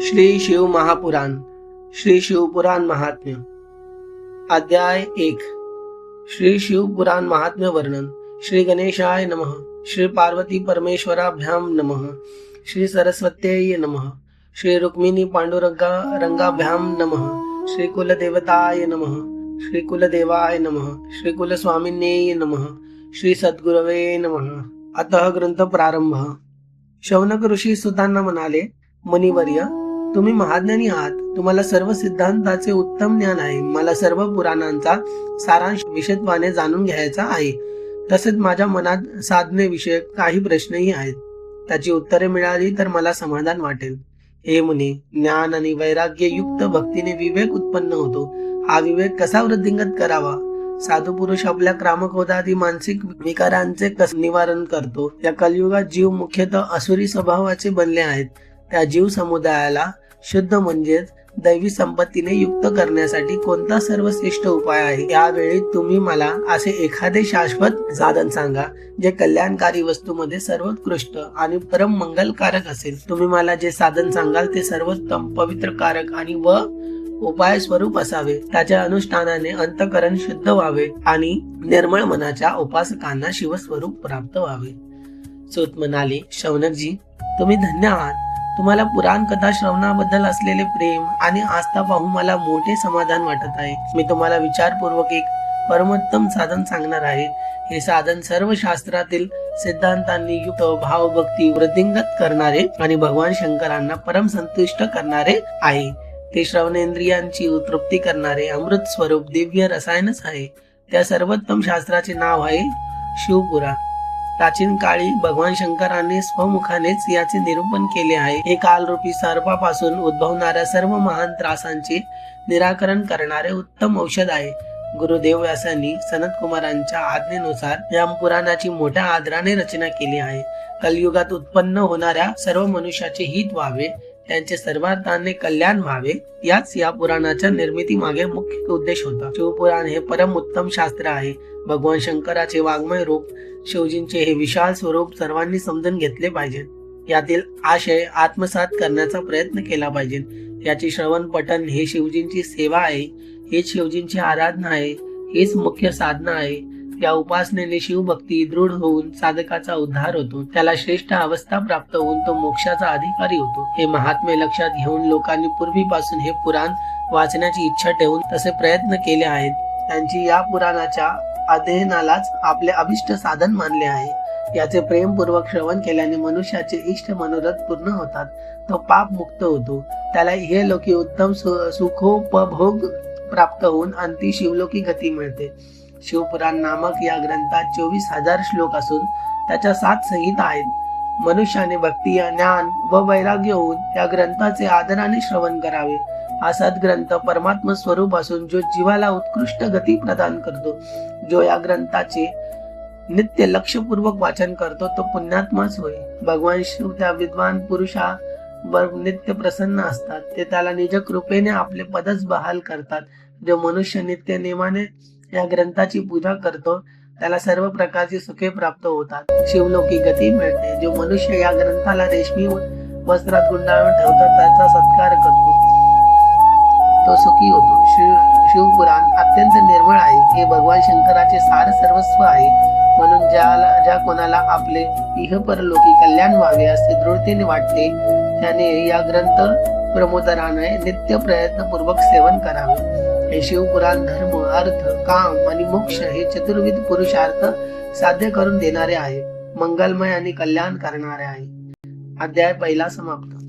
श्री शिव महापुराण श्री शिवपुराण महात्म्य अध्याय 1 श्री शिवपुराण महात्म्य वर्णन। श्री गणेशाय नमः। श्री पार्वती परमेश्वराभ्याम नमः। श्री सरस्वत्यै नमः। श्री रुक्मिणी पांडुरंगाभ्याम नमः। श्री कुलदेवताय नमः। श्री कुलदेवाय नमः। श्री कुलस्वामिन्यै नमः। श्री सद्गुरवे नमः। अतः ग्रंथ प्रारंभ। शौनक ऋषी सुतांना म्हणाले, मुनिवर्य, तुम्ही महाज्ञानी आहात, तुम्हाला सर्व सिद्धांताचे उत्तम ज्ञान आहे। मला सर्व पुराणांचा सारांश विशदपणे जाणून घ्यायचा आहे। तसेच माझ्या मनात साधनेविषयक काही प्रश्नही आहेत। त्याची उत्तरे मिळाली तर मला समाधान वाटेल। हे मुनी, ज्ञान आणि वैराग्य युक्त भक्तीने विवेक उत्पन्न होतो। हा विवेक कसा वृद्धिंगत करावा? साधू पुरुष आपल्या क्रामक्रोधादी मानसिक विकारांचे कसे निवारण करतो? या कलियुगात जीव मुख्यतः असुरी स्वभावाचे बनले आहेत। त्या जीव समुदायाला शुद्ध म्हणजेच दैवी संपत्तीने युक्त करण्यासाठी कोणता सर्वश्रेष्ठ उपाय आहे? यावेळी तुम्ही मला असे एखादे शाश्वत साधन सांगा जे कल्याणकारी वस्तूमध्ये सर्वोत्कृष्ट आणि परम मंगलकारक असेल। तुम्ही मला जे साधन सांगाल ते सर्वोत्तम पवित्रकारक आणि व उपाय स्वरूप असावे। त्याच्या अनुष्ठानाने अंतःकरण शुद्ध व्हावे आणि निर्मळ मनाच्या उपासकांना शिवस्वरूप प्राप्त व्हावे। सूत म्हणाले, शौनकजी, तुम्ही धन्य आहात। तुम्हाला पुराण कथा श्रवणाबद्दल असलेले प्रेम आणि आस्था पाहून मला मोठे समाधान वाटत आहे। मी तुम्हाला विचारपूर्वक एक परमोत्तम साधन सांगणार आहे। हे साधन सर्व शास्त्रातील सिद्धांतांनी युक्त भावभक्ती वृद्धिंगत करणारे आणि भगवान शंकरांना परम संतुष्ट करणारे आहे। ते श्रवणेंद्रियांची तृप्ती करणारे अमृत स्वरूप दिव्य रसायनच आहे। त्या सर्वोत्तम शास्त्राचे नाव आहे शिवपुराण। प्राचीन काळी भगवान शंकरांनी स्वमुखानेच याचे निरूपण केले आहे। हे कालरूपी सर्पापासून उद्भवणाऱ्या सर्व महान त्रासांचे निराकरण करणारे उत्तम औषध आहे। गुरुदेव व्यासांनी सनत कुमारांच्या आज्ञेनुसार या पुराणाची मोठ्या आदराने रचना केली आहे। कलियुगात उत्पन्न होणाऱ्या सर्व मनुष्याचे हित व्हावे, त्यांचे सर्वार्थाने कल्याण व्हावे, याच या पुराणाच्या निर्मिती मागे मुख्य उद्देश होता। शिवपुराण हे परम उत्तम शास्त्र आहे। भगवान शंकराचे वाङ्मय रूप, शिवजींचे हे विशाल स्वरूप सर्वांनी समजून घेतले पाहिजे। यातील आशय आत्मसात करण्याचा प्रयत्न केला पाहिजे। याचे श्रवण पठण हे शिवजींची सेवा आहे, हेच शिवजींची आराधना आहे, हेच मुख्य साधना आहे। या उपासनेने शिवभक्ती दृढ होऊन साधकाचा उद्धार होतो, त्याला श्रेष्ठ अवस्था प्राप्त होऊन तो मोक्षाचा अधिकारी होतो। हे महात्म्य लक्षात घेऊन लोकांनी पूर्वीपासून हे पुराण वाचण्याची इच्छा ठेवून तसे प्रयत्न केले आहेत। त्यांची या पुराणाच्या अध्ययनालाच आपले अभिष्ट साधन मानले आहे। याचे प्रेमपूर्वक श्रवण केल्याने मनुष्याचे इष्ट मनोरथ पूर्ण होतात, तो पाप मुक्त होतो, त्याला हे लोकी उत्तम सुखोपभोग प्राप्त होऊन अंती शिवलोकी गती मिळते। शिवपुराण नामक या ग्रंथात 24,000 श्लोक असून त्याच्या 7 संहिता आहेत। मनुष्याने भक्ती, ज्ञान व वैराग्य होऊन या ग्रंथाचे आदराने श्रवण करावे। हा सद्ग्रंथ परमात्म स्वरूप असून जो जीवाला उत्कृष्ट गती प्रदान करतो। जो या ग्रंथाचे नित्य लक्षपूर्वक वाचन करतो तो पुण्यात्माच होय। भगवान शिव त्या विद्वान पुरुषावर नित्य प्रसन्न असतात, ते त्याला निज कृपेने आपले पदच बहाल करतात। जो मनुष्य नित्य नेमाने या ग्रंथाची पूजा करतो त्याला सर्व प्रकारची सुखे प्राप्त होतात, शिवलोकी गती मिळते। जो मनुष्य या ग्रंथाला रेशमी वस्त्रात गुंडाळून ठेवतो, त्याचा सत्कार करतो, तो सुखी होतो। शिवपुराण अत्यंत निर्मळ आहे, हे भगवान शंकराचे सार सर्वस्व आहे। म्हणून ज्या कोणाला आपले इहपरलोकी कल्याण व्हावे असे दृढतेने वाटते, त्याने या ग्रंथ प्रमोदराने नित्य प्रयत्नपूर्वक सेवन करावे। हे शिवपुराण धर्म, अर्थ, काम आणि मोक्ष हे चतुर्विध पुरुषार्थ साध्य करून देणारे आहे, मंगलमय आणि कल्याण करणारे आहे। अध्याय 1 समाप्त।